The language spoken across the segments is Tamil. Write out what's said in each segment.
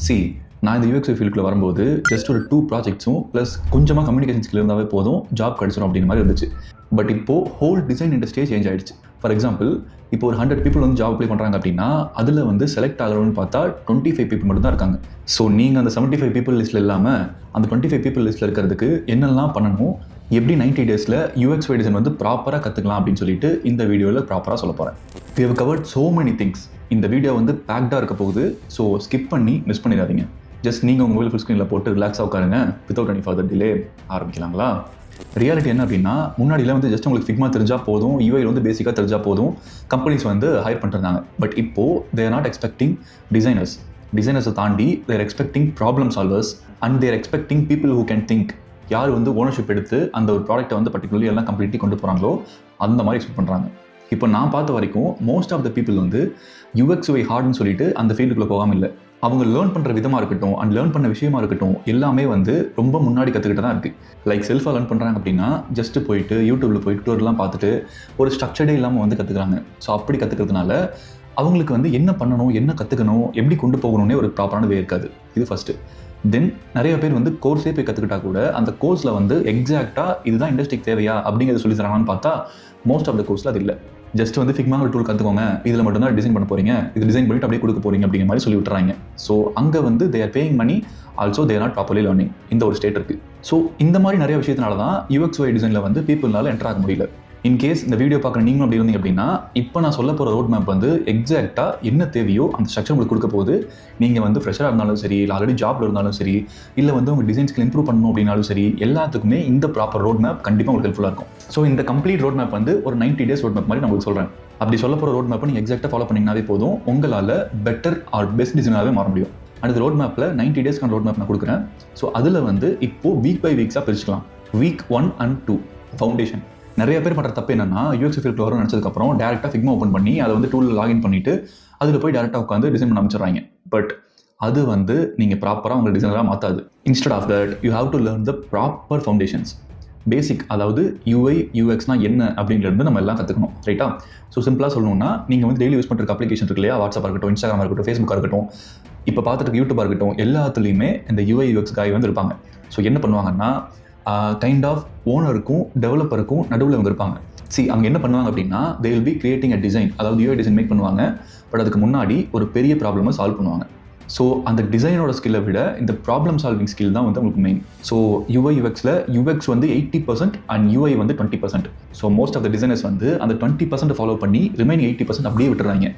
சி நான் இந்த யூஎக்ஸ் ஃபீல்டுக்குள்ள வரும்போது ஜஸ்ட் ஒரு 2 ப்ராஜெக்ட்ஸும் ப்ளஸ் கொஞ்சமாக கம்யூனிகேஷன் ஸ்கில் இருந்தாவே போதும் ஜாப் கிடச்சிடும் அப்படின்ற மாதிரி இருந்துச்சு. பட் இப்போது ஹோல் டிசைன் இண்டஸ்ட்ரியே சேஞ்ச் ஆகிடுச்சு. ஃபார் எக்ஸாம்பிள் இப்போ ஒரு 100 people வந்து ஜாப் அப்ளை பண்ணுறாங்க அப்படின்னா அதில் வந்து செலக்ட் ஆகிறவன்னு பார்த்தா 25 people மட்டும் தான் இருக்காங்க. ஸோ நீங்கள் அந்த 75 people லிஸ்ட்டில் இல்லாமல் அந்த 25 people லிஸ்ட்டில் இருக்கிறதுக்கு என்னெல்லாம் பண்ணணும், எப்படி 90 daysல UX டிசைன் வந்து ப்ராப்பராக கற்றுக்கலாம் அப்படின்னு சொல்லிட்டு இந்த வீடியோவில் ப்ராப்பராக சொல்ல போகிறேன். we have covered so many things. இந்த வீடியோ வந்து பேக்டாக இருக்க போகுது. ஸோ ஸ்கிப் பண்ணி மிஸ் பண்ணிடாதீங்க. ஜஸ்ட் நீங்கள் உங்கள் மொபைல் ஃபுல் ஸ்க்ரீனில் போட்டு ரிலாக்ஸாக உட்காருங்க. வித்தவுட் எனி ஃபர்தர் டிலே ஆரம்பிக்கலாங்களா? ரியாலிட்டி என்ன அப்படின்னா, முன்னாடிலாம் வந்து ஜஸ்ட் உங்களுக்கு ஃபிக்மா தெரிஞ்சால் போதும், யூஐயில் வந்து பேசிக்காக தெரிஞ்சால் போதும், கம்பெனிஸ் வந்து ஹையர் பண்ணிருந்தாங்க. பட் இப்போது தேர் நாட் எக்ஸ்பெக்டிங் டிசைனர்ஸை தாண்டி தேர் expecting problem solvers and there expecting people who can think. யார் வந்து ஓனர்ஷிப் எடுத்து அந்த ஒரு ப்ராடக்ட்டை வந்து பர்டிகுலர்லி எல்லாம் கம்ப்ளீட்லி கொண்டு போகிறாங்களோ அந்த மாதிரி எக்ஸ்பெக்ட் பண்ணுறாங்க. இப்போ நான் பார்த்த வரைக்கும் மோஸ்ட் ஆஃப் த பீப்புள் வந்து UX/UI ஹார்ட்னு சொல்லிட்டு அந்த ஃபீல்டுக்குள்ளே போகாமல் இல்லை. அவங்க லேர்ன் பண்ணுற விதமாக இருக்கட்டும் அண்ட் லேர்ன் பண்ண விஷயமா இருக்கட்டும் எல்லாமே வந்து ரொம்ப முன்னாடி கற்றுக்கிட்டு தான் இருக்குது. லைக் செல்ஃபாக லேர்ன் பண்ணுறாங்க அப்படின்னா ஜஸ்ட்டு போயிட்டு யூடியூப்பில் போயிட்டு டூர்லாம் பார்த்துட்டு ஒரு ஸ்ட்ரக்சர்டே இல்லாமல் வந்து கற்றுக்குறாங்க. ஸோ அப்படி கற்றுக்கிறதுனால அவங்களுக்கு வந்து என்ன பண்ணணும், என்ன கற்றுக்கணும், எப்படி கொண்டு போகணுன்னே ஒரு ப்ராப்பரான வே இருக்காது. இது ஃபஸ்ட்டு. தென் நிறைய பேர் வந்து கோர்ஸே போய் கற்றுக்கிட்டா கூட அந்த கோர்ஸில் வந்து எக்ஸாக்டாக இதுதான் இண்டஸ்ட்ரிக்கு தேவையா அப்படிங்கிறத சொல்லி தராங்கன்னு பார்த்தா மோஸ்ட் ஆஃப் த கோர்ஸில் அது இல்லை. ஜஸ்ட் வந்து ஃபிக்மா ஒரு டூல் கற்றுக்கோங்க, இதில் மட்டும்தான் டிசைன் பண்ண போகிறீங்க, இது டிசைன் பண்ணிட்டு அப்படியே கொடுக்க போகிறீங்க அப்படிங்கிற மாதிரி சொல்லி விட்டுறாங்க. ஸோ அங்கே வந்து they are paying money, also they are not properly learning. இந்த ஒரு ஸ்டேட் இருக்குது. ஸோ இந்த மாதிரி நிறைய விஷயத்தினால தான் UX/UI டிசைனில் வந்து பீப்புள்னால என்டர் ஆக முடியல. இன்கேஸ் இந்த வீடியோ பார்க்குற நீங்களும் அப்படி இருந்தீங்க அப்படின்னா இப்போ நான் சொல்ல போகிற ரோட் மேப் வந்து எக்ஸாக்டாக என்ன தேவையோ அந்த ஸ்ட்ரக்சர் உங்களுக்கு கொடுக்க போகுது. நீங்கள் வந்து ஃப்ரெஷராக இருந்தாலும் சரி, இல்லை ஆல்ரெடி ஜாப்ல இருந்தாலும் சரி, இல்லை வந்து உங்கள் டிசைன் ஸ்கில் இம்ப்ரூவ் பண்ணணும் அப்படின்னாலும் சரி, எல்லாத்துக்குமே இந்த ப்ராப்பர் ரோட் மேப் கண்டிப்பாக உங்களுக்கு ஹெல்ப்ஃபுல்லாக இருக்கும். ஸோ இந்த கம்ப்ளீட் ரோட் மேப் வந்து ஒரு 90 days ரோட் மேப் மாதிரி நான் உங்களுக்கு சொல்கிறேன். அப்படி சொல்ல போகிற ரோட் மேப்பை நீங்கள் எக்ஸாக்டாக ஃபாலோ பண்ணிங்கனாவே போதும், உங்களால் பெட்டர் ஆர் பெஸ்ட் டிசைனாகவே மாற முடியும். அடுத்த ரோட் மேப்பில் 90 daysக்கான ரோட் மேப் நான் கொடுக்குறேன். ஸோ அதில் வந்து இப்போது வீக் பை வீக்ஸாக பிரிச்சுக்கலாம். Week 1 and 2 foundation. நிறைய பேர் பண்ணுற தப்பு என்னன்னா, UX ஃபீல்டு வரும்னு நினச்சதுக்கப்புறம் டேரெக்டாக ஃபிக்மா ஓப்பன் பண்ணி அதை வந்து டூலில் லாகின் பண்ணிவிட்டு அதில் போய் டேரெக்டாக உட்காந்து டிசைன் பண்ண ஆரம்பிச்சிடுறாங்க. பட் அது வந்து நீங்கள் ப்ராப்பராக உங்கள் டிசைனராக மாற்றாது. Instead of that you have to learn the proper foundations. Basic, அதாவது UI/UXனா என்ன அப்படிங்கிறது நம்ம எல்லாம் கற்றுக்கணும், ரைட்டா? ஸோ சிம்பிளாக சொல்லணும்னா, நீங்கள் வந்து டெய்லி யூஸ் பண்ணுற அப்ளிகேஷன் இருக்கு இல்லையா, வாட்ஸ்அப்பாக இருக்கட்டும், இன்ஸ்டாகிராமாக இருக்கட்டும், ஃபேஸ்புக்காக இருக்கட்டும், இப்போ பார்த்துட்டு யூடியூபாக இருக்கட்டும், எல்லாத்துலேயுமே இந்த UI/UX காய் வந்து இருப்பாங்க. ஸோ என்ன பண்ணுவாங்கன்னா, கைண்ட் ஆஃப் ஓனருக்கும் டெவலப்பருக்கும் நடுவில் இவங்க இருப்பாங்க. அங்கே என்ன பண்ணுவாங்க அப்படின்னா, they will be creating a design, அதாவது UI டிசைன் மேக் பண்ணுவாங்க. பட் அதுக்கு முன்னாடி ஒரு பெரிய ப்ராப்ளமை சால்வ் பண்ணுவாங்க. ஸோ அந்த டிசைனோட ஸ்கில்லை விட இந்த ப்ராப்ளம் சால்விங் ஸ்கில் தான் வந்து உங்களுக்கு மெயின். ஸோ UI/UXல UX வந்து 80% அண்ட் UI வந்து 20%. So most of the designers வந்து அந்த 20% ஃபாலோ பண்ணி ரிமைனிங் 80% அப்படியே விட்டுறாங்க.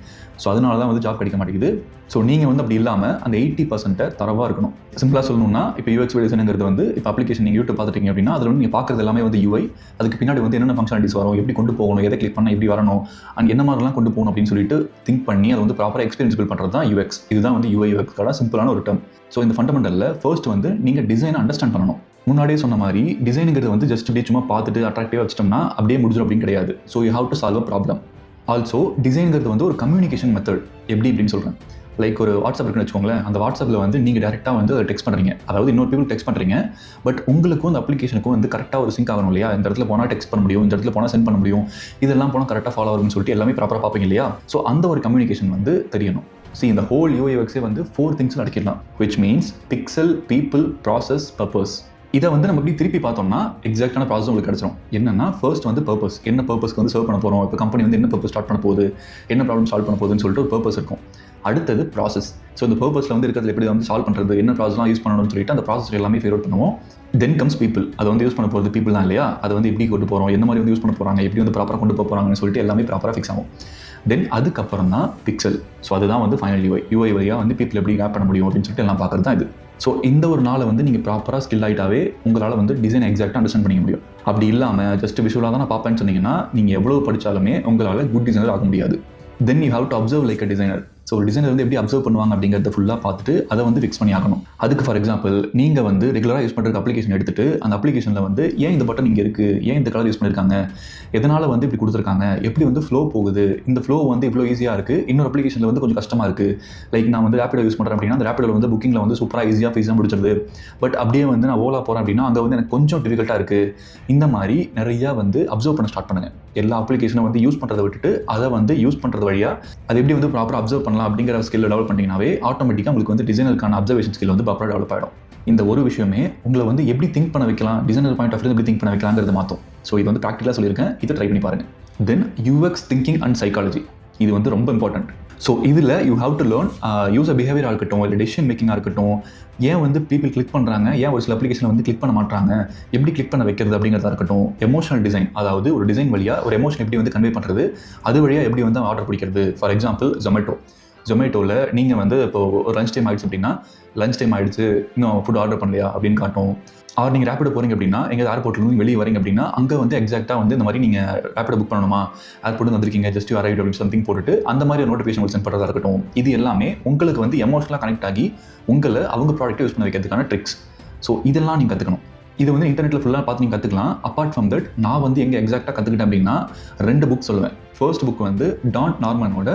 ஸோ அதனால தான் வந்து ஜாப் கிடைக்க மாட்டேங்குது. ஸோ நீங்கள் வந்து அப்படி இல்லாமல் அந்த 80% தரவாக இருக்கணும். சிம்பிளாக சொல்லணும்னா, இப்போ UX/UI டிசைனுங்கிறது வந்து இப்போ அப்ளிகேஷன் நீங்கள் யூடியூப் பார்த்துட்டீங்க அப்படின்னா அதில் வந்து நீங்கள் பார்க்குறது எல்லாமே வந்து UI. அதுக்கு பின்னாடி வந்து என்னென்ன ஃபங்க்ஷனாலிட்டிஸ் வரும், எப்படி கொண்டு போகணும், எதை கிளிக் பண்ணால் எப்படி வரணும், அண்ட் என்ன மாதிரிலாம் கொண்டு போகணும் அப்படின்னு சொல்லிட்டு திங்க் பண்ணி அதை வந்து ப்ராப்பராக எக்ஸ்பீரியன்ஸ் பில்ட் பண்ணுறது தான் UX. இதுதான் வந்து UI/UXக்கான சிம்பிளான ஒரு டேர்ம். ஸோ இந்த ஃபண்டமெண்டலில் ஃபர்ஸ்ட் வந்து நீங்கள் டிசைனை அண்டர்ஸ்டாண்ட் பண்ணணும். முன்னாடியே சொன்ன மாதிரி டிசைனுங்கிறது வந்து ஜஸ்ட் இப்படி சும்மா பார்த்துட்டு அட்ராக்டிவாக வச்சிட்டோம்னா அப்படியே முடிஞ்சிடும் அப்படின்னு கிடையாது. So you have to solve a problem. Also டிசைனுங்கிறது வந்து ஒரு கம்யூனிகேஷன் மெத்தட். எப்படி அப்படின்னு சொல்கிறேன். லைக் ஒரு வாட்ஸ்அப் இருக்குன்னு வச்சுக்கோங்களேன். அந்த வாட்ஸ்அப்பில் வந்து நீங்கள் டேரெக்டாக வந்து டெக்ஸ்ட் பண்ணுறீங்க, அதாவது இன்னொரு பீப்புள் டெக்ஸ்ட் பண்ணுறீங்க. பட் உங்களுக்கும் அந்த அப்ளிகேஷனுக்கும் வந்து கரெக்டாக ஒரு சிங்க் ஆகணும் இல்லையா? இந்த இடத்துல போனால் டெக்ஸ்ட் பண்ண முடியும், இந்த இடத்துல போனால் சென்ட் பண்ண முடியும், இதெல்லாம் போனால் கரெக்டாக ஃபாலோ ஆகும்னு சொல்லிட்டு எல்லாமே ப்ராப்பராக பார்ப்பீங்க இல்லையா? ஸோ அந்த ஒரு கம்யூனிகேஷன் வந்து தெரியணும். இந்த ஹோல் UI/UXே வந்து 4 திங்ஸ் அடக்கிடலாம். Which means pixel, people, process, purpose. இதை வந்து நம்ம இப்படி திருப்பி பார்த்தோம்னா எக்ஸாக்டான ப்ராசஸ் உங்களுக்கு கிடச்சிரும். என்னன்னா, ஃபர்ஸ்ட் வந்து பர்பஸ். என்ன பர்பஸ்க்கு வந்து சர்வ் பண்ண போகிறோம், இப்போ கம்பெனி வந்து என்ன பர்பஸ் ஸ்டார்ட் பண்ண போகுது, என்ன ப்ராப்ளம் சால்வ் பண்ண போகுதுன்னு சொல்லிட்டு ஒரு பர்பஸ் இருக்கும். அடுத்தது ப்ராசஸ். ஸோ இந்த பர்பஸில் வந்து இருக்கிறது எப்படி வந்து சால்வ் பண்ணுறது, என்ன ப்ராசஸ்லாம் யூஸ் பண்ணணும்னு சொல்லிட்டு அந்த ப்ராசஸ் எல்லாமே ஃபேர் அவுட் பண்ணுவோம். Then comes people. அதை வந்து யூஸ் பண்ண போகிறது பீப்புள் தான் இல்லையா? அதை வந்து எப்படி கொண்டு போகிறோம், என்ன மாதிரி வந்து யூஸ் பண்ண போகிறாங்க, எப்படி வந்து ப்ராப்பராக கொண்டு போகிறாங்கன்னு சொல்லிட்டு எல்லாமே ப்ராப்பராக ஃபிக்ஸ் ஆகும். தென் அதுக்கப்புறம் தான் பிக்சல். ஸோ அதுதான் வந்து ஃபைனல் UI வழியாக வந்து பீப்புள் எப்படி ஆட் பண்ண முடியும் அப்படின்னு சொல்லிட்டு எல்லாம் பார்க்குறது தான் இது. ஸோ இந்த ஒரு நாளை வந்து நீங்கள் ப்ராப்பராக ஸ்கில் ஆகிட்டாவே உங்களால் வந்து டிசைன் எக்ஸாக்டாக அண்டர்ஸ்டாண்ட் பண்ணிக்க முடியும். அப்படி இல்லாமல் ஜஸ்ட் விஷுவலாக தான் நான் பார்ப்பேன்னு சொன்னீங்கன்னா நீங்கள் எவ்வளோ படித்தாலுமே உங்களால் குட் டிசைனர் ஆக முடியாது. Then you have to observe like a designer. So ஒரு டிசைனர் வந்து எப்படி அப்சர்வ் பண்ணுவாங்க அப்படிங்கிறத ஃபுல்லாக பார்த்துட்டு அதை வந்து ஃபிக்ஸ் பண்ணி ஆகணும். அதுக்கு ஃபார் எக்ஸாம்பிள் நீங்கள் வந்து ரெகுலராக யூஸ் பண்ணுற அப்ளிகேஷன் எடுத்துட்டு அந்த அப்ளிகேஷனில் வந்து ஏன் இந்த பட்டன் இங்கே இருக்குது, ஏன் இந்த கலர் யூஸ் பண்ணியிருக்காங்க, எதனால் வந்து இப்படி கொடுத்துருக்காங்க, எப்படி வந்து ஃப்ளோ போகுது, இந்த ஃப்ளோ வந்து இவ்வளோ ஈஸியாக இருக்குது, இன்னொரு அப்ளிகேஷனில் வந்து கொஞ்சம் கஷ்டமாக இருக்குது. லைக் நான் வந்து ரேப்பிடோ யூஸ் பண்ணுறேன் அப்படின்னா அந்த ரேப்பிடோவில் வந்து புக்கிங்கில் வந்து சூப்பராக ஈஸியாக ஃபீஸாக முடிச்சிருது. பட் அப்படியே வந்து நான் ஓலா போகிறேன் அப்படின்னா அங்கே வந்து எனக்கு கொஞ்சம் டிஃபிகல்ட்டாக இருக்குது. இந்த மாதிரி நிறையா வந்து அப்சர்வ் பண்ண ஸ்டார்ட் பண்ணுங்கள். எல்லா அப்ளிகேஷனும் வந்து யூஸ் பண்ணுறதை விட்டுட்டு அதை வந்து யூஸ் பண்ணுறது வழியாக அது எப்படி வந்து ப்ராப்பராக அப்சர்வ் பண்ணலாம் பண்ணலாம் அப்படிங்கிற ஸ்கில் டெவலப் பண்ணிங்கனாவே ஆட்டோமேட்டிக்காக உங்களுக்கு வந்து டிசைனருக்கான அப்சர்வேஷன் ஸ்கில் வந்து ப்ராப்பராக டெவலப் ஆகிடும். இந்த ஒரு விஷயமே உங்களை வந்து எப்படி திங்க் பண்ண வைக்கலாம், டிசைனர் பாயிண்ட் ஆஃப் வியூ எப்படி திங்க் பண்ண வைக்கலாங்கிறது மாற்றும். ஸோ இது வந்து ப்ராக்டிக்கலாக சொல்லியிருக்கேன், இதை ட்ரை பண்ணி பாருங்கள். Then UX thinking and psychology, இது வந்து ரொம்ப இம்பார்ட்டன்ட். ஸோ இதில் you have to learn user பிஹேவியராக இருக்கட்டும், இல்லை டெசிஷன் மேக்கிங்காக இருக்கட்டும், ஏன் வந்து பீப்பிள் கிளிக் பண்ணுறாங்க, ஏன் ஒரு சில அப்ளிகேஷன் வந்து கிளிக் பண்ண மாட்டாங்க, எப்படி கிளிக் பண்ண வைக்கிறது அப்படிங்கிறதா இருக்கட்டும், எமோஷனல் டிசைன், அதாவது ஒரு டிசைன் வழியாக ஒரு எமோஷன் எப்படி வந்து கன்வே பண்ணுறது, அது வழியாக எப்படி வந்து ஆர்டர் பிடிக்கிறது. ஃபார் எக்ஸாம்பிள் ஜொமேட்டோவில் நீங்கள் வந்து இப்போ ஒரு லஞ்ச் டைம் ஆகிடுச்சு அப்படின்னா, லஞ்ச் டைம் ஆகிடுச்சு இன்னும் ஃபுட் ஆர்டர் பண்ணலையா அப்படின்னு காட்டும். ஆர் நீங்கள் ரேப்பிடோ போகிறீங்க அப்படின்னா, எங்கள் ஏர்போர்ட்லேருந்து வெளியே வரீங்க அப்படின்னா, அங்கே வந்து எக்ஸாக்டாக வந்து இந்த மாதிரி நீங்கள் ரேப்பிடோ புக் பண்ணணுமா, ஏர்போர்ட் வந்திருக்கீங்க, ஜஸ்ட் யூ அரைவ்ட் அப்படின்னு சம்திங் போட்டுட்டு அந்த மாதிரி ஒரு நோட்டிஃபிகேஷன் சென்ட் பண்ணுறதா இருக்கட்டும். இது எல்லாமே உங்களுக்கு வந்து எமோஷனலாக கனெக்ட் ஆகி உங்களை அவங்க ப்ராடக்ட்டை யூஸ் பண்ண வைக்கிறதுக்கான ட்ரிக்ஸ். ஸோ இதெல்லாம் நீங்கள் கற்றுக்கணும். இது வந்து இன்டர்நெட்டில் ஃபுல்லாக பார்த்து நீங்கள் கற்றுக்கலாம். அப்பார்ட் ஃப்ரம் தட் நான் வந்து எங்கே எக்ஸாக்டாக கற்றுக்கிட்டேன் அப்படின்னா 2 புக் சொல்லுவேன். ஃபர்ஸ்ட் புக் வந்து டான் நார்மனோட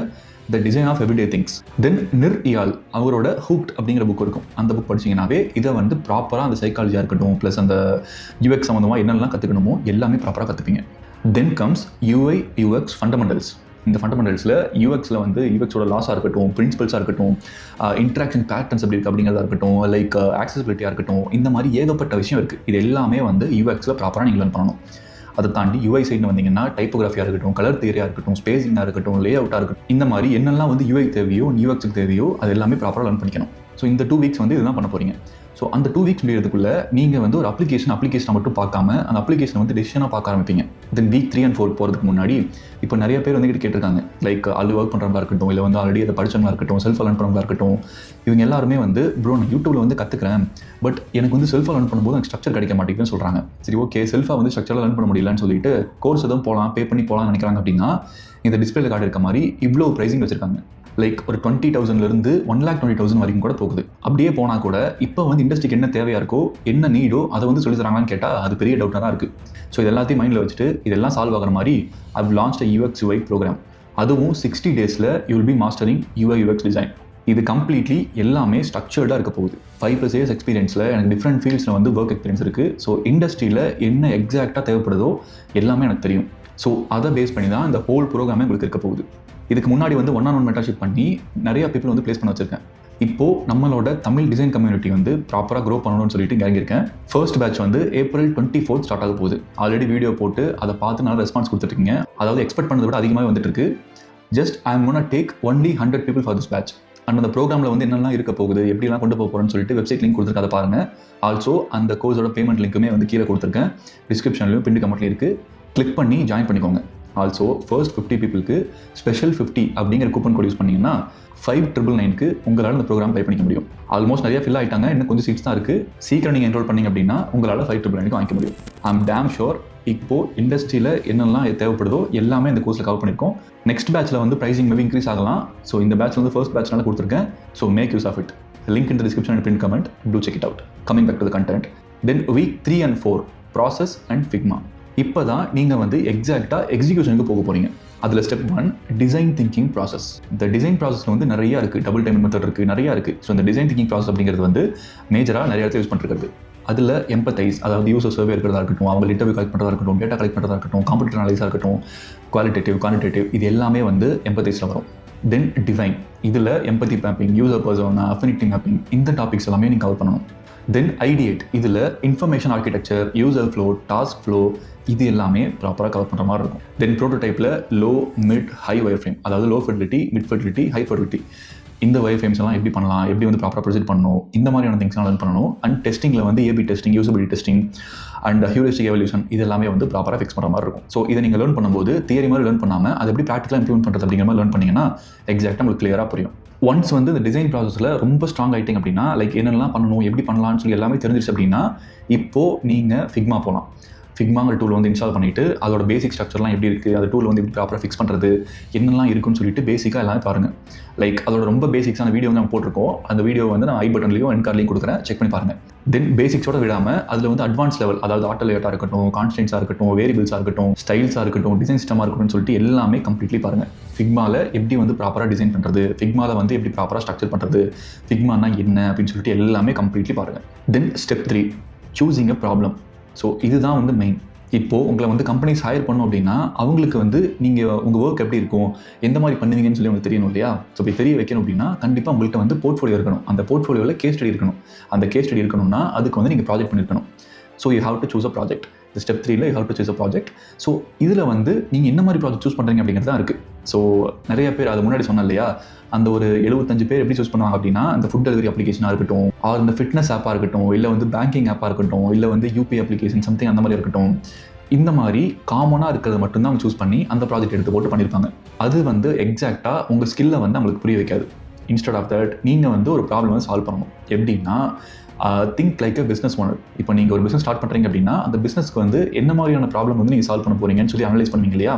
the design of everyday things. Then Nir Eyal அவரோட ஹூக்ட் அப்படிங்கிற புக் இருக்கும். அந்த புக் படிச்சிங்கனாவே இதை வந்து ப்ராப்பராக அந்த சைக்காலஜியாக இருக்கட்டும், ப்ளஸ் அந்த யூஎக்ஸ் சம்மந்தமாக என்னெல்லாம் கற்றுக்கணுமோ எல்லாமே ப்ராப்பராக கற்றுப்பீங்க. Then comes UI UX fundamentals. இந்த ஃபண்டமெண்டல்ஸில் யூஎக்ஸில் வந்து யூஎக்ஸோட லாஸாக இருக்கட்டும், பிரின்சிபல்ஸாக இருக்கட்டும், இன்ட்ராக்ஷன் பேட்டர்ன்ஸ் எப்படி இருக்குது அப்படிங்கிறதா இருக்கட்டும், லைக் ஆக்சசிபிலிட்டியாக இருக்கட்டும், இந்த மாதிரி ஏகப்பட்ட விஷயம் இருக்குது. இது எல்லாமே வந்து யூஎக்ஸில் ப்ராப்பராக நீங்கள் லேர்ன் பண்ணணும். அதை தாண்டி யூஐ சைட்னு வந்தீங்கன்னா டைப்போகிராஃபியாக இருக்கட்டும், கலர் தியரியாக இருக்கட்டும், ஸ்பேசிங்காக இருக்கட்டும், லே அவுட்டாக இருக்கட்டும், இந்த மாதிரி என்னெல்லாம் வந்து யூஐ தேவையோ யூஎக்ஸுக்கு தேவையோ அது எல்லாமே ப்ராப்பராக லேர்ன் பண்ணிக்கணும். ஸோ இந்த 2 வீக்ஸ் வந்து இதுதான் பண்ண போகிறீங்க. ஸோ அந்த 2 வீக்ஸ் முடியறதுக்குள்ளே நீங்கள் வந்து ஒரு அப்ளிகேஷனை மட்டும் பார்க்காம அந்த அப்ளிகேஷனை வந்து டெசிஷனாக பார்க்க ஆரம்பிப்பீங்க. தென் வீக் 3 and 4 போகிறதுக்கு முன்னாடி இப்போ நிறைய பேர் வந்து கேட்டிருக்காங்க, லைக் ஆல்ரெடி ஒர்க் பண்ணுறவங்களா இருக்கட்டும், இல்லை வந்து ஆல்ரெடி அதை படிச்சவங்களா இருக்கட்டும், செல்ஃப் லேர்ன் பண்ணுறவங்களா இருக்கட்டும், இவங்க எல்லாருமே வந்து ப்ரோ நான் யூடியூப்ல வந்து கற்றுக்கிறேன், பட் எனக்கு வந்து செல்ஃபாக லேர்ன் பண்ணும்போது எனக்கு ஸ்ட்ரக்சர் கிடைக்க மாட்டேங்குதுன்னு சொல்கிறாங்க. சரி ஓகே, செல்ஃபாக வந்து ஸ்ட்ரக்சராக லேர்ன் பண்ண முடியலன்னு சொல்லிட்டு கோர்ஸ் எதுவும் போகலாம், பே பண்ணி போகலாம்னு நினைக்கிறாங்க அப்படின்னா இந்த டிஸ்பிளேல கார்டு இருக்க மாதிரி இவ்வளோ ப்ரைஸிங் வச்சிருக்காங்க. லைக் ஒரு 20,000லேருந்து 1,20,000 வரைக்கும் கூட போகுது. அப்படியே போனால் கூட இப்போ வந்து இண்டஸ்ட்ரிக்கு என்ன தேவையாக இருக்கோ, என்ன நீடோ அதை வந்து சொல்லி தராங்கன்னு கேட்டால் அது பெரிய டவுட்டாக தான் இருக்குது. ஸோ இது எல்லாத்தையும் மைண்டில் வச்சுட்டு இதெல்லாம் சால்வ் ஆகிற மாதிரி I've launched UX UI programme. அதுவும் 60 daysல you will be mastering UI UX design. இது கம்ப்ளீட்லி எல்லாமே ஸ்ட்ரக்சர்டாக இருக்க போகுது. 5+ years எக்ஸ்பீரியன்ஸில் எனக்கு டிஃப்ரெண்ட் ஃபீல்ட்ஸில் வந்து ஒர்க் எக்ஸ்பீரியன்ஸ் இருக்குது. ஸோ இண்டஸ்ட்ரியில் என்ன எக்ஸாக்டாக தேவைப்படுதோ எல்லாமே எனக்கு தெரியும். ஸோ அதை பேஸ் பண்ணி தான் இந்த ஹோல் ப்ரோக்ராமே உங்களுக்கு இருக்க போகுது. இதுக்கு முன்னாடி வந்து 1-on-1 மென்டர்ஷிப் பண்ணி நிறைய பீப்புள் வந்து ப்ளேஸ் பண்ண வச்சிருக்கேன். இப்போது நம்மளோட தமிழ் டிசைன் கம்யூனிட்டி வந்து ப்ராப்பராக க்ரோ பண்ணணும்னு சொல்லிட்டு இறங்கியிருக்கேன். ஃபர்ஸ்ட் பேட்ச் வந்து April 24 ஸ்டார்ட் ஆக போகுது. ஆல்ரெடி வீடியோ போட்டு அதை பார்த்து நல்லா ரெஸ்பான்ஸ் கொடுத்துருக்கீங்க. அதாவது எக்ஸ்பெக்ட் பண்ணதை விட அதிகமாக வந்துட்டு இருக்கு. Just I am gonna take only 100 people for this batch. And அந்த ப்ரோக்ராமில் வந்து என்னெல்லாம் இருக்க போகுது, எப்படிலாம் கொண்டு போக போகிறோன்னு சொல்லிட்டு வெப்சைட் லிங்க் கொடுத்துருக்க, அதை பாருங்கள். ஆல்சோ அந்த கோர்ஸோட பேமெண்ட் லிங்க்குமே வந்து கீழே கொடுத்துருக்கேன், டிஸ்கிரிப்ஷன்லையும் பின் கமெண்ட்லையும் இருக்குது. கிளிக் பண்ணி ஜாயின் பண்ணிக்கோங்க. ஆல்சோ ஃபர்ஸ்ட் 50 பீப்புளுக்கு ஸ்பெஷல் 50 அப்படிங்கிற கூப்பன் கோட் யூஸ் பண்ணிங்கன்னா 5,999க்கு உங்களால் இந்த ப்ரோக்ராம் பே பண்ணிக்க முடியும். ஆல்மோஸ்ட் நிறைய ஃபில் ஆகிட்டாங்க, இன்னும் கொஞ்சம் சீட்ஸ் தான் இருக்குது. சீக்கிரம் நீங்கள் என்ரோல் பண்ணிங்க அப்படின்னா உங்களால் 5,999க்கு வாங்கிக்க முடியும். ஐ எம் டேம் ஷோர் இப்போது இண்டஸ்ட்ரியில் என்னெல்லாம் தேவைப்படுதோ எல்லாமே இந்த கோர்ஸில் கவர் பண்ணியிருக்கோம். நெக்ஸ்ட் பேட்சில் வந்து ப்ரைஸிங் மேபி இன்க்ரீஸ் ஆகலாம். ஸோ இந்த பேட்ச் வந்து ஃபர்ஸ்ட் பேட்ச்னால கொடுத்துருக்கேன். So make use of it. Link in the description and pin comment. To check it out. Coming back to the content. Then week 3 and 4 process and Figma. இப்போ தான் நீங்கள் வந்து எக்ஸாக்டாக எக்ஸிக்யூஷனுக்கு போக போகிறீங்க. அதில் ஸ்டெப் 1 டிசைன் திங்கிங் ப்ராசஸ். இந்த டிசைன் ப்ராசஸில் வந்து நிறையா இருக்குது, டபுள் டைம் மெத்தட் இருக்குது, நிறையா இருக்குது. ஸோ இந்த டிசைன் திங்கிங் ப்ராசஸ் அப்படிங்கிறது வந்து மேஜராக நிறைய இடத்துல யூஸ் பண்ணிருக்கிறது. அதில் எம்பத்தைஸ், அதாவது யூசர் சர்வே இருக்கிறதா இருக்கட்டும், அவங்க இன்டர்வியூ கலெக்ட் பண்ணுறதா இருக்கட்டும், டேட்டா கலெக்ட் பண்ணுறதா இருக்கட்டும், காம்படிட்டிவ் அனாலிஸாக இருக்கட்டும், குவாலிட்டேட்டிவ் குவான்டிடேட்டிவ், இது எல்லாமே வந்து எம்பத்தைஸில் வரும். தென் டிவைன், இதில் empathy mapping, user persona, affinity mapping, இந்த டாபிக்ஸ் எல்லாமே நீங்கள் கவர் பண்ணணும். தென் ஐடியேட், இதில் information architecture, user flow, task flow, இது எல்லாமே ப்ராப்பராக கவர் பண்ணுற மாதிரி இருக்கும். தென் ப்ரோட்டோடைப்பில் low, mid, high wireframe, அதாவது low fertility, mid fertility, high fertility, இந்த வயர் ஃப்ரேம்ஸ் எல்லாம் எப்படி பண்ணலாம், எப்படி வந்து ப்ராப்பராக ப்ரொசீட் பண்ணணும், இந்த மாதிரியான திங்ஸ்லாம் லேர்ன் பண்ணணும். அண்ட் டெஸ்டிங்கில் வந்து AB testing, usability testing and heuristic evaluation, இது எல்லாமே வந்து ப்ராப்பராக ஃபிக்ஸ் பண்ணுற மாதிரி இருக்கும். ஸோ இதை நீங்கள் லேர்ன் பண்ணும்போது தியரி மாதிரி லேர்ன் பண்ணாமல் அதை எப்படி ப்ராக்டிக்கலாக இம்ப்ளிமெண்ட் பண்ணுறது அப்படிங்கிற மாதிரி லேர்ன் பண்ணிங்கன்னா எக்ஸாக்டாக உங்களுக்கு கிளியராக புரியும். ஒன்ஸ் வந்து இந்த டிசைன் ப்ராசஸில் ரொம்ப ஸ்ட்ராங் ஆகிட்டிங்க அப்படின்னா, லைக் என்னெல்லாம் பண்ணணும், எப்படி பண்ணலாம்னு சொல்லி எல்லாமே தெரிஞ்சிருச்சு அப்படின்னா, இப்போது நீங்கள் ஃபிக்மா போகலாம். ஃபிக்மாங்கிற டூல் வந்து இன்ஸ்டால் பண்ணிவிட்டு அதோட பேசிக் ஸ்ட்ரக்சர்லாம் எப்படி இருக்குது, அந்த டூல் வந்து எப்படி ப்ராப்பராக ஃபிக்ஸ் பண்ணுறது, என்னெல்லாம் இருக்குன்னு சொல்லிட்டு பேசிக்காக எல்லாமே பாருங்கள். லைக் அதோட ரொம்ப பேசிக்ஸான வீடியோ வந்து நம்ம போட்டிருக்கோம். அந்த வீடியோ வந்து நான் ஐ பட்டன்லையும் என் கார்ட்லையும் கொடுக்குறேன், செக் பண்ணி பாருங்கள். தென் பேசிக்ஸோட விடாமல் அதில் வந்து அட்வான்ஸ் லெவல், அதாவது ஆட்டோ லேட்டாக இருக்கட்டும், கான்ஸ்டன்ஸாக இருக்கட்டும், வேரியபிள்ஸாக இருக்கட்டும், ஸ்டைல்ஸாக இருக்கட்டும், டிசைன் சிஸ்டமாக இருக்கட்டும் சொல்லிட்டு எல்லாமே கம்ப்ளீட்லி பாருங்கள். ஃபிக்மாவில் எப்படி வந்து ப்ராப்பராக டிசைன் பண்ணுறது, ஃபிக்மாவில் வந்து எப்படி ப்ராப்பராக ஸ்ட்ரக்சர் பண்ணுறது, ஃபிக்மானா என்ன அப்படின்னு சொல்லிட்டு எல்லாமே கம்ப்ளீட்லி பாருங்கள். Then step 3 choosing a problem. So இதுதான் வந்து மெயின். இப்போது உங்களை வந்து கம்பெனிஸ் ஹையர் பண்ணோம் அப்படின்னா அவங்களுக்கு வந்து நீங்கள் உங்கள் ஒர்க் எப்படி இருக்கும், எந்த மாதிரி பண்ணுவீங்கன்னு சொல்லி உங்களுக்கு தெரியணும் இல்லையா? ஸோ இப்படி தெரிய வைக்கணும் அப்படின்னா கண்டிப்பாக உங்கள்கிட்ட வந்து போர்ட்ஃபோலியோ இருக்கணும். அந்த போர்ட்ஃபோலியோவில் கேஸ் ஸ்டடி இருக்கணும். அந்த கேஸ் ஸ்டடி இருக்கணும்னா அதுக்கு வந்து நீங்கள் ப்ராஜெக்ட் பண்ணியிருக்கணும். So you have to choose a project. இந்த ஸ்டெப் 3ல you have to choose a project. So இதில் வந்து நீங்கள் என்ன மாதிரி ப்ராஜெக்ட் சூஸ் பண்ணுறீங்க அப்படிங்கிறது தான் இருக்குது. ஸோ நிறைய பேர் அது முன்னாடி சொன்னேன் இல்லையா, அந்த ஒரு 75 பேர் எப்படி சூஸ் பண்ணுவாங்க அப்படின்னா, அந்த ஃபுட் டெலிவரி அப்ளிகேஷனாக இருக்கட்டும், ஆர் இந்த ஃபிட்னஸ் ஆப்பாக இருக்கட்டும், இல்லை வந்து பேங்கிங் ஆப்பாக இருக்கட்டும், இல்லை வந்து யூபி அப்ளிகேஷன் சம்திங் அந்த மாதிரி இருக்கட்டும், இந்த மாதிரி காமனாக இருக்கிறது மட்டும்தான் அவங்க சூஸ் பண்ணி அந்த ப்ராஜெக்ட் எடுத்து போட்டு பண்ணியிருப்பாங்க. அது வந்து எக்ஸாக்டாக உங்கள் ஸ்கில்லை வந்து அவங்களுக்கு புரிய வைக்காது. இன்ஸ்டெட் ஆஃப் தட் நீங்கள் வந்து ஒரு ப்ராப்ளம் வந்து சால்வ் பண்ணணும். எப்படின்னா திங்க் லைக் அ பிஸ்னஸ் ஓனர். இப்போ நீங்கள் ஒரு பிஸ்னஸ் ஸ்டார்ட் பண்ணுறீங்க அப்படின்னா அந்த பிஸ்னஸ்க்கு வந்து என்ன மாதிரியான ப்ராப்ளம் வந்து நீங்கள் சால்வ் பண்ண போகிறீங்கன்னு சொல்லி அனலைஸ் பண்ணுவீங்க இல்லையா?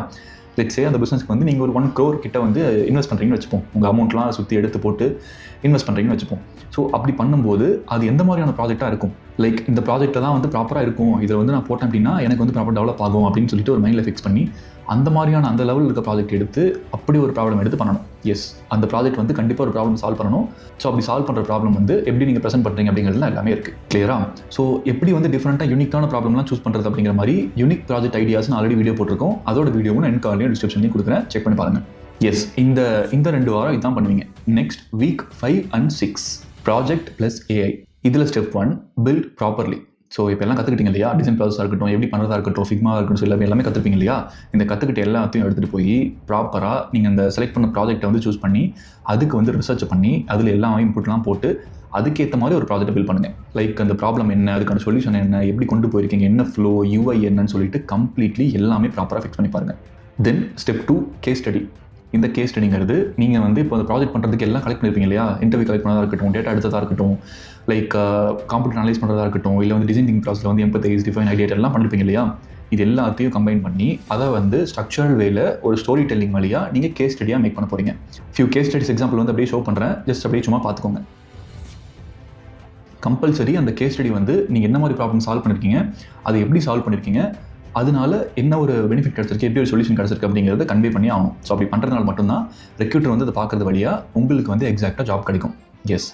லெட்ஸ் சே அந்த பிஸ்னஸ்க்கு வந்து நீங்கள் ஒரு 1 crore கிட்ட வந்து இன்வெஸ்ட் பண்ணுறீங்கன்னு வச்சுப்போம். உங்கள் அமௌண்ட்லாம் சுற்றி எடுத்து போட்டு இன்வெஸ்ட் பண்ணுறீங்கன்னு வச்சுப்போம். ஸோ அப்படி பண்ணும்போது அது எந்த மாதிரியான ப்ராஜெக்டாக இருக்கும்? லைக் இந்த ப்ராஜெக்ட்டில் தான் வந்து ப்ராப்பராக இருக்கும், இதில் வந்து நான் போட்டேன் அப்படின்னா எனக்கு வந்து ப்ராப்பர் டெவலப் ஆகும் அப்படின்னு சொல்லிட்டு ஒரு மைண்டில் ஃபிக்ஸ் பண்ணி அந்த மாதிரியான அந்த லெவலில் இருக்க ப்ராஜெக்ட் எடுத்து அப்படி ஒரு ப்ராப்ளம் எடுத்து பண்ணணும். எஸ், அந்த ப்ராஜெக்ட் வந்து கண்டிப்பாக ஒரு ப்ராப்ளம் சால்வ் பண்ணணும். ஸோ அப்படி சால்வ் பண்ணுற ப்ராப்ளம் வந்து எப்படி நீங்கள் ப்ரெசென்ட் பண்ணுறீங்க அப்படிங்கிறதுலாம் எல்லாமே இருக்குது. கிளியரா? ஸோ எப்படி வந்து டிஃப்ரெண்ட்டாக யூனிக்கான ப்ராப்ளம்லாம் சூஸ் பண்ணுறது அப்படிங்கிற மாதிரி யூனிக் ப்ராஜெக்ட் ஐடியாஸ்னு ஆல்ரெடி வீடியோ போட்டிருக்கோம். அதோட வீடியோவும் நான் காலையும் டிஸ்கிரிப்ஷன்லையும் கொடுக்குறேன், செக் பண்ணி பாருங்கள். எஸ், இந்த 2 வாரம் இதான் பண்ணுவீங்க. Next week 5 and 6 project plus AI. இதில் ஸ்டெப் 1 பில்ட் ப்ராப்பர்லி. ஸோ இப்போ எல்லாம் கற்றுக்கிட்டீங்க இல்லையா? டிசைன் ப்ராசஸாக இருக்கட்டும், எப்படி பண்ணுறதா இருக்கட்டும், ஃபிக்மாவாக இருக்கட்டும், சொல்லி எல்லாமே கற்றுப்பீங்க இல்லையா? இந்த கற்றுக்கிட்ட எல்லாத்தையும் எடுத்துகிட்டு போய் ப்ராப்பராக நீங்கள் இந்த செலக்ட் பண்ண ப்ராஜெக்ட்டை வந்து சூஸ் பண்ணி அதுக்கு வந்து ரிசர்ச் பண்ணி அதில் எல்லா இன்புட்லாம் போட்டு அதுக்கேற்ற மாதிரி ஒரு ப்ராஜெக்ட்டை பில்ட் பண்ணுங்கள். லைக் அந்த ப்ராப்ளம் என்ன, அதுக்கான சொல்யூஷன் என்ன, எப்படி கொண்டு போயிருக்கீங்க, என்ன ஃப்ளோ, யூஐ என்னன்னு சொல்லிட்டு கம்ப்ளீட்லி எல்லாமே ப்ராப்பராக ஃபிக்ஸ் பண்ணி பாருங்கள். Then step 2 case study. இந்த கேஸ் ஸ்டடிங்கிறது நீங்கள் வந்து இப்போ அந்த ப்ராஜெக்ட் பண்ணுறதுக்கு எல்லாம் கலெக்ட் பண்ணியிருப்பீங்க இல்லையா? இன்டர்வியூ கலெக்ட் பண்ணதாக இருக்கட்டும், டேட்டா எடுத்ததாக இருக்கட்டும், லைக் காம்ப்யூட்டர் அனலைஸ் பண்ணுறதா இருக்கட்டும், இல்லை வந்து டிசைனிங் ப்ராசஸில் வந்து எம்பத்தைஸ், டிஃபைன் ஐடியா எல்லாம் பண்ணியிருப்பீங்க இல்லையா? இது எல்லாத்தையும் கம்பைன் பண்ணி அதை வந்து ஸ்ட்ரக்சரல் வேல ஒரு ஸ்டோரி டெல்லிங் வழியாக நீங்கள் கேஸ் ஸ்டடியாக மேக் பண்ண போகிறீங்க. ஃபியூ கேஸ் ஸ்டடிஸ் எக்ஸாம்பிள் வந்து அப்படியே ஷோ பண்ணுறேன், ஜஸ்ட் அப்படியே சும்மா பார்த்துக்கோங்க. கம்பல்சரி அந்த கேஸ் ஸ்டடி வந்து நீங்கள் என்ன மாதிரி ப்ராப்ளம் சால்வ் பண்ணியிருக்கீங்க, அதை எப்படி சால்வ் பண்ணியிருக்கீங்க, அதனால என்ன ஒரு பெனிஃபிட் கிடச்சிருக்கு, எப்படி ஒரு சொல்யூஷன் கிடச்சிருக்கு அப்படிங்கிறத கன்வே பண்ணி ஆகணும். ஸோ அப்படி பண்ணுறதுனால மட்டும்தான் ரெக்ரூட்டர் வந்து அதை பார்க்குறது வழியாக உங்களுக்கு வந்து எக்ஸாக்டாக ஜாப் கிடைக்கும். எஸ்,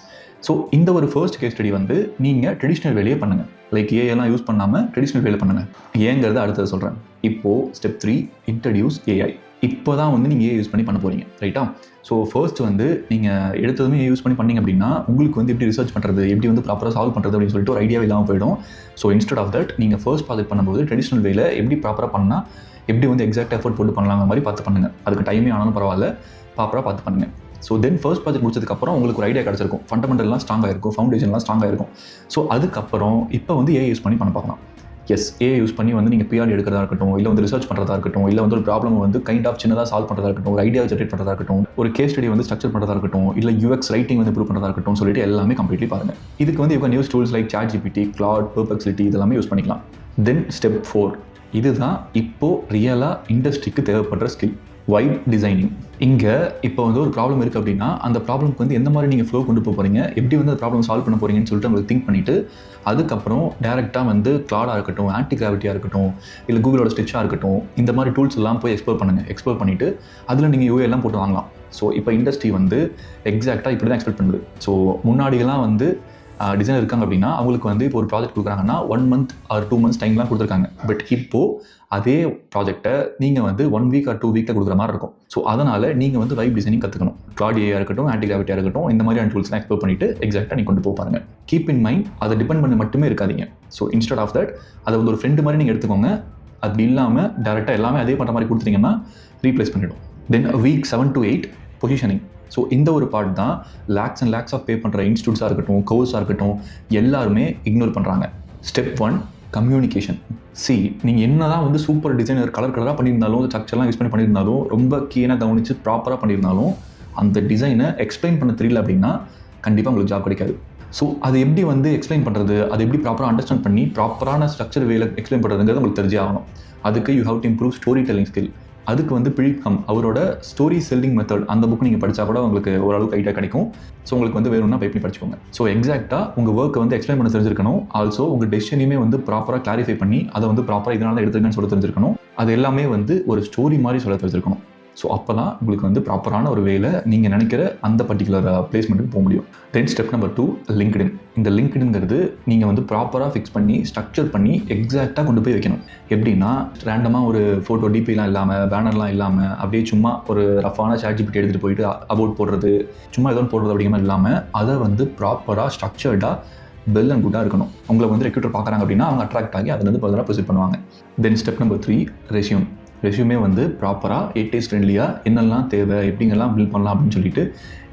ஸோ இந்த ஒரு ஃபர்ஸ்ட் கேஸ் ஸ்டடி வந்து நீங்கள் ட்ரெடிஷ்னல் வேலையே பண்ணுங்கள். லைக் ஏஐலாம் யூஸ் பண்ணாமல் ட்ரெடிஷ்னல் வேலை பண்ணுங்கள். ஏங்கிறத அடுத்தது சொல்கிறேன். இப்போது ஸ்டெப் 3 இன்ட்ரடியூஸ் ஏஐ. இப்போ தான் வந்து நீங்கள் ஏஐ யூஸ் பண்ணி பண்ண போகிறீங்க, ரைட்டா? ஸோ ஃபர்ஸ்ட் வந்து நீங்கள் எடுத்ததுமே ஏஐ யூஸ் பண்ணி பண்ணிங்க அப்படின்னா உங்களுக்கு வந்து எப்படி ரிசர்ச் பண்ணுறது, எப்படி வந்து ப்ராப்பராக சால்வ் பண்ணுறது அப்படின்னு சொல்லிட்டு ஒரு ஐடியா இல்லாமல் போயிடும். ஸோ இன்ஸ்டெட் ஆஃப் தட் நீங்கள் ஃபர்ஸ்ட் ப்ராஜெக்ட் பண்ணும்போது ட்ரெடிஷ்னல் வேலை எப்படி ப்ராப்பராக பண்ணால் எப்படி வந்து எக்ஸாக்ட் எஃபர்ட் போட்டு பண்ணலாங்கிற மாதிரி பார்த்து பண்ணுங்கள். அதுக்கு டைமே ஆனாலும் பரவாயில்ல, ப்ராப்பராக பார்த்து பண்ணுங்கள். ஸோ தென் ஃபர்ஸ்ட் ப்ராஜெக்ட் முடிச்சதுக்கப்புறம் உங்களுக்கு ஒரு ஐடியா கிடச்சிருக்கும், ஃபண்டமெண்டல்லாம் ஸ்ட்ராங்காக இருக்கும், ஃபவுண்டேஷன்லாம் ஸ்ட்ராங்காக இருக்கும். ஸோ அதுக்கப்புறம் இப்போ வந்து ஏஐ யூஸ் பண்ணி பண்ண பார்க்கலாம். எஸ், ஏஐ யூஸ் பண்ணி வந்து நீங்கள் பிஆர் எடுக்கிறதா இருக்கட்டும், இல்லை வந்து ரிசர்ச் பண்ணுறதா இருக்கட்டும், இல்லை வந்து ஒரு ப்ராப்ளம் வந்து கைண்ட் ஆஃப் சின்னதாக சால்வ் பண்ணுறதா இருக்கட்டும், ஒரு ஐடியா ஜென்ரேட் பண்ணுறதா இருக்கட்டும், ஒரு கேஸ் ஸ்டடி வந்து ஸ்ட்ரக்சர் பண்ணுறதா இருக்கட்டும், இல்லை யூஎக்ஸ் ரைட்டிங் வந்து இம்ப்ரூவ் பண்ணுறதா இருக்கட்டும் சொல்லிட்டு எல்லாமே கம்ப்ளீட்லி பாருங்கள். இதுக்கு வந்து இப்போ news tools like ChatGPT, Claude, Perplexity இதெல்லாமே யூஸ் பண்ணிக்கலாம். தென் ஸ்டெப் 4, இதுதான் இப்போது ரியலாக இண்டஸ்ட்ரிக்கு தேவைப்படுற ஸ்கில், வைப் டிசைனிங். இங்கே இப்போ வந்து ஒரு ப்ராப்ளம் இருக்குது அப்படின்னா அந்த ப்ராப்ளம்க்கு வந்து எந்த மாதிரி நீங்கள் ஃப்ளோ கொண்டு போக போகிறீங்க, எப்படி வந்து அந்த ப்ராப்ளம் சால்வ் பண்ண போகிறீங்கன்னு சொல்லிட்டு உங்களுக்கு திங்க் பண்ணிவிட்டு அதுக்கப்புறம் டேரெக்டாக வந்து கிளாடாக இருக்கட்டும், ஆன்டி கிராவிட்டியாக இருக்கட்டும், இல்லை கூகுளோட ஸ்டிச்சாக இருக்கட்டும், இந்த மாதிரி டூல்ஸ் எல்லாம் போய் எக்ஸ்ப்ளோர் பண்ணுங்கள். எக்ஸ்ப்ளோர் பண்ணிவிட்டு அதில் நீங்கள் யூஏ எல்லாம் போட்டு வாங்கலாம். ஸோ இப்போ இண்டஸ்ட்ரி வந்து எக்ஸாக்டாக இப்படி தான் எக்ஸ்பெக்ட் பண்ணுது. ஸோ முன்னாடியெல்லாம் வந்து டிசைனர் இருக்காங்க அப்படின்னா அவங்களுக்கு வந்து இப்போ ஒரு ப்ராஜெக்ட் கொடுக்குறாங்கன்னா 1 month ஆர் 2 months டைம்லாம் கொடுத்துருக்காங்க. பட் இப்போது அதே ப்ராஜெக்ட்டை நீங்கள் வந்து 1 week ஆர் 2 weekல கொடுக்குற மாதிரி இருக்கும். ஸோ அதனால் நீங்கள் வந்து வைப் டிசைனிங் கற்றுக்கணும். Claude AI இருக்கட்டும், ஆன்டி கிராவிட்டியாக இருக்கட்டும், இந்த மாதிரியான டூல்ஸ்லாம் எக்ஸ்ப்ளோர் பண்ணிவிட்டு எக்ஸாக்டாக நீங்கள் கொண்டு போக பாருங்கள். கீப் இன் மைண்ட், அதை டிபெண்ட் பண்ணி மட்டுமே இருக்காதீங்க. ஸோ இன்ஸ்டெட் ஆஃப் தட் அதை வந்து ஒரு ஃப்ரெண்டு மாதிரி நீங்கள் எடுத்துக்கோங்க. அப்படி இல்லாமல் டேரெக்டாக எல்லாமே அதே பண்ணுற மாதிரி கொடுத்துட்டீங்கன்னா ரீப்ளேஸ் பண்ணிவிடும். Then week 7 to 8 positioning. So இந்த ஒரு பார்ட் தான் lakhs and lakhs of pay பண்ணுற இன்ஸ்டியூட்ஸாக இருக்கட்டும், கோர்ஸாக இருக்கட்டும், எல்லாருமே இக்னோர் பண்ணுறாங்க. Step 1 communication. நீங்கள் என்ன தான் வந்து சூப்பர் டிசைனர் கலராக பண்ணியிருந்தாலும், ஸ்ட்ரக்சர்லாம் யூஸ் பண்ணி பண்ணியிருந்தாலும், ரொம்ப கீனாக கவனித்து ப்ராப்பராக பண்ணியிருந்தாலும் அந்த டிசைனை எக்ஸ்பிளைன் பண்ண தெரியல அப்படின்னா கண்டிப்பாக உங்களுக்கு ஜாப் கிடைக்காது. ஸோ அது எப்படி வந்து எக்ஸ்பிளைன் பண்ணுறது, அது எப்படி ப்ராப்பராக அண்டர்ஸ்டாண்ட் பண்ணி ப்ராப்பரான ஸ்ட்ரக்சர் வேலை எக்ஸ்பிளைன் பண்ணுறதுங்கிறது உங்களுக்கு தெரிஞ்சே ஆகணும். அதுக்கு you have to improve story telling skill. அதுக்கு வந்து பிழிக்கம் அவரோட ஸ்டோரி செல்லிங் மெத்தட் அந்த புக் நீங்கள் படித்தா கூட உங்களுக்கு ஓரளவுக்கு ஐடியா கிடைக்கும். ஸோ உங்களுக்கு வந்து வேணும்னா பை பண்ணி படிச்சுக்கோங்க. ஸோ எக்ஸாக்டாக உங்கள் ஒர்க்கை வந்து எக்ஸ்பிளைன் பண்ண தெரிஞ்சிருக்கணும். ஆல்சோ உங்கள் டெசிஷனையுமே வந்து ப்ராப்பராக கிளாரிஃபை பண்ணி அதை வந்து ப்ராப்பராக இதனால எடுத்துருக்கேன்னு சொல்ல தெரிஞ்சிருக்கணும். அது எல்லாமே வந்து ஒரு ஸ்டோரி மாதிரி சொல்ல தெரிஞ்சிருக்கணும். ஸோ அப்போ தான் உங்களுக்கு வந்து ப்ராப்பரான ஒரு வேலை நீங்கள் நினைக்கிற அந்த பர்டிகுலர் பிளேஸ்மெண்ட்டுக்கு போக முடியும். தென் ஸ்டெப் நம்பர் 2 லிங்க்டின். இந்த லிங்க்டின்ங்கிறது நீங்கள் வந்து ப்ராப்பராக ஃபிக்ஸ் பண்ணி ஸ்ட்ரக்சர் பண்ணி எக்ஸாக்டாக கொண்டு போய் வைக்கணும். எப்படின்னா ரேண்டமாக ஒரு ஃபோட்டோ டிபிலாம் இல்லாமல் பேனர்லாம் இல்லாமல் அப்படியே சும்மா ஒரு ரஃபான ChatGPT எடுத்துகிட்டு போயிட்டு அபவுட் போடுறது சும்மா ஏதோ போடுறது அப்படிங்கிற மாதிரி இல்லாமல் அதை வந்து ப்ராப்பராக ஸ்ட்ரக்சர்டாக வெல் அண்ட் குட்டாக இருக்கணும். உங்களை வந்து ரெக்ரூட்டர் பார்க்குறாங்க அப்படின்னா அவங்க அட்ராக்ட் ஆகி அதுலேருந்து ஃபர்தராக ப்ரொசீட் பண்ணுவாங்க. தென் ஸ்டெப் நம்பர் 3 ரெஸ்யூமே வந்து ப்ராப்பராக 8 days ஃப்ரெண்ட்லியாக என்னெல்லாம் தேவை எப்படிங்கெல்லாம் பில்ட் பண்ணலாம் அப்படின்னு சொல்லிட்டு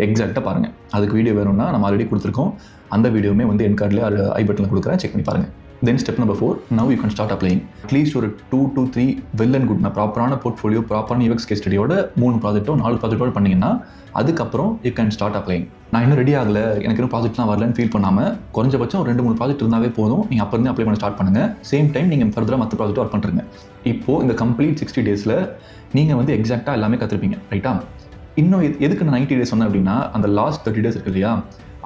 எக்ஸாக்டாக பாருங்கள். அதுக்கு வீடியோ வேணும்னா நம்ம ஆல்ரெடி கொடுத்துருக்கோம். அந்த வீடியோவுமே வந்து என் கார்டில் ஐ பட்டனில் கொடுக்குறேன், செக் பண்ணி பாருங்கள். Then step number 4 now you can start applying. At least ஒரு 2 to 3 வெல் அண்ட் குட் ப்ராப்பரான போர்ட்ஃபோலியோ ப்ராப்பரான UX கேஸ் ஸ்டடியோட 3 ப்ராஜெக்ட்டோ 4 ப்ராஜெக்ட்டோட பண்ணிங்கன்னா அதுக்கப்புறம் யூ கேன் ஸ்டார்ட் அப்ளைங். நான் இன்னும் ரெடி ஆகலை, எனக்கு இன்னும் ப்ராஜெக்ட்லாம் வரலன்னு ஃபீல் பண்ணாமல் குறைஞ்சபட்சம் ஒரு 2-3 ப்ராஜெக்ட் இருந்தாவே போதும். நீங்கள் அப்போ இருந்து அப்ளை பண்ண ஸ்டார்ட் பண்ணுங்கள். சேம் டைம் நீங்கள் ஃபர்தராக மற்ற ப்ராஜெக்ட் ஒர்க் பண்ணுறீங்க. இப்போது இந்த கம்ப்ளீட் 60 daysல நீங்கள் வந்து எக்ஸாக்டாக எல்லாமே கற்றுருப்பீங்க, ரைட்டா? இன்னும் எதுக்கு நான் 90 days சொன்னேன் அப்படின்னா அந்த லாஸ்ட் 30 days இருக்கு இல்லையா,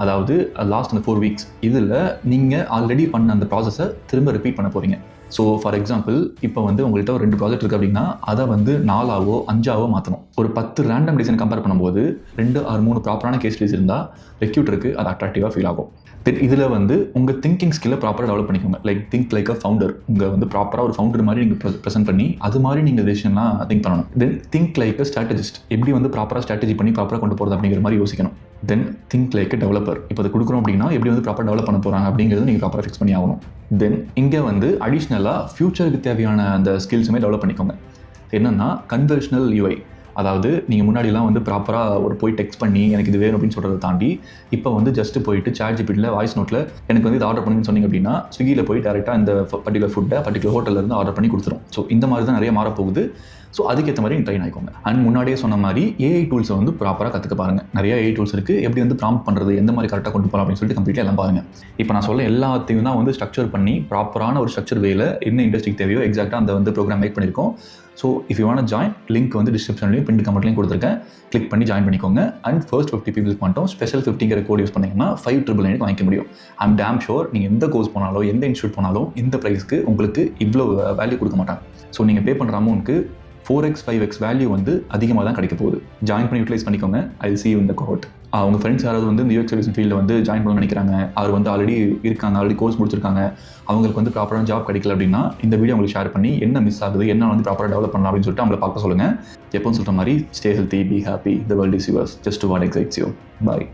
அதாவது லாஸ்ட் அந்த 4 weeks இதில் நீங்கள் ஆல்ரெடி பண்ண அந்த ப்ராசஸை திரும்ப ரிப்பீட் பண்ண போகிறீங்க. ஸோ ஃபார் எக்ஸாம்பிள் இப்போ வந்து உங்கள்கிட்ட ஒரு 2 ப்ராஜெக்ட் இருக்குது அப்படின்னா அதை வந்து 4ஆவோ 5ஆவோ மாற்றணும். ஒரு 10 ரேண்டம் டிசைன் கம்பேர் பண்ணும்போது 2 or 3 ப்ராப்பரான கேஸ் ஸ்டடிஸ் இருந்தால் ரெக்ரூட்டருக்கு அது அட்ராக்டிவாக ஃபீல் ஆகும். இதில் வந்து உங்கள் திங்கிங் ஸ்கில்லை ப்ராப்பராக டெவலப் பண்ணிக்கோங்க. திங்க் லைக் அ ஃபவுண்டர். உங்கள் வந்து ப்ராப்பராக ஒரு ஃபவுண்டர் மாதிரி நீங்கள் ப்ரெசென்ட் பண்ணி அது மாதிரி நீங்கள் டெசிஷன்லாம் திங்க் பண்ணணும். தென் திங்க் லைக் அ ஸ்ட்ராட்டஜிஸ்ட். எப்படி வந்து ப்ராப்பராக ஸ்ட்ராட்டஜி பண்ணி ப்ராப்பராக கொண்டு போகிறது அப்படிங்கிற மாதிரி யோசிக்கணும். தென் திங்க் லைக் அ டெவலப்பர். இப்போ அதை கொடுக்குறோம் அப்படின்னா எப்படி வந்து ப்ராப்பராக டெவலப் பண்ண போகிறாங்க அப்படிங்கிறது நீங்கள் ப்ராப்பராக ஃபிக்ஸ் பண்ணி ஆகணும். தென் இங்கே வந்து அடிஷ்னலாக ஃபியூச்சருக்கு தேவையான அந்த ஸ்கில்ஸுமே டெவலப் பண்ணிக்கோங்க. என்னென்னா கன்வர்ஷனல் UI. அதாவது நீங்கள் முன்னாடிலாம் வந்து ப்ராப்பராக ஒரு போய் டெக்ஸ்ட் பண்ணி எனக்கு இது வேணும் அப்படின்னு சொல்கிறத தாண்டி இப்போ வந்து ஜஸ்ட்டு போயிட்டு ChatGPTல வாய்ஸ் நோட்டில் எனக்கு வந்து இது ஆர்டர் பண்ணுன்னு சொன்னீங்க அப்படின்னா ஸ்விக்கியில் போய் டேரெக்டாக இந்த பர்டிகுலர் ஃபுட்டை பர்டிகுலர் ஹோட்டல்லேருந்து ஆர்டர் பண்ணி கொடுத்துரும். ஸோ இந்த மாதிரி தான் நிறைய மாறப்போகுது. ஸோ அதுக்கேற்ற மாதிரி ட்ரெயின் ஆகிக்கோங்க. அண்ட் முன்னாடியே சொன்ன மாதிரி AI டூல்ஸை வந்து ப்ராப்பராக கற்றுக்க பாருங்கள். நிறைய AI டூல்ஸ் இருக்குது. எப்படி வந்து ப்ராம்ப்ட் பண்ணுறது, எந்த மாதிரி கரெக்டாக கொண்டு போகலாம் அப்படின்னு சொல்லிட்டு கம்ப்ளீட்டாக எல்லாம் பாருங்கள். இப்போ நான் சொல்ல எல்லாத்தையும் தான் வந்து ஸ்ட்ரக்சர் பண்ணி ப்ராப்பரான ஒரு ஸ்ட்ரக்சர் வேல என்ன இண்டஸ்ட்ரிக்கு தேவையோ எக்ஸாக்டாக அந்த வந்து ப்ரோக்ராம் மேக் பண்ணியிருக்கோம். So if you want join link வந்து டிஸ்கிரிப்ஷன்லையும் பின் கமெண்ட்லையும் கொடுத்துருக்கேன். கிளிக் பண்ணி ஜாயின் பண்ணிக்கோங்க. அண்ட் ஃபர்ஸ்ட் 50 பீப்புளுக்கு மட்டும் ஸ்பெஷல் 50ங்கிற கோட் யூஸ் பண்ணிங்கன்னா 599 வாங்கிக்க முடியும். ஐம் டேம் ஷோர் நீங்கள் எந்த கோர்ஸ் போனாலும் எந்த இன்ஸ்டியூட் போனாலும் இந்த ப்ரைஸ்க்கு உங்களுக்கு இவ்வளோ வேல்யூ கொடுக்க மாட்டாங்க. ஸோ நீங்கள் பே பண்ணுற அமௌண்ட்க்கு 4x 5x வேல்யூ வந்து அதிகமாக தான் கிடைக்க போகுது. ஜாயின் பண்ணி யூட்டிலைஸ் பண்ணிக்கோங்க. I will see you in the cohort. அவங்க ஃப்ரெண்ட்ஸ் யாராவது வந்து இந்த UX சர்வீஸ் ஃபீல்டில் வந்து ஜாயின் பண்ண நினைக்கிறாங்க, அவர் வந்து ஆல்ரெடி கோர்ஸ் முடிச்சிருக்காங்க, அவங்களுக்கு வந்து ப்ராப்பரான ஜாப் கிடைக்கல அப்படின்னா இந்த வீடியோ உங்களுக்கு ஷேர் பண்ணி என்ன மிஸ் ஆகுது, என்ன வந்து ப்ராப்பராக டெவலப் பண்ணலாம் அப்படின்னு சொல்லிட்டு அவங்கள பார்க்க சொல்லுங்கள். எப்போன்னு சொல்கிற மாதிரி stay healthy, be happy, the world is yours, just what excites you. Bye.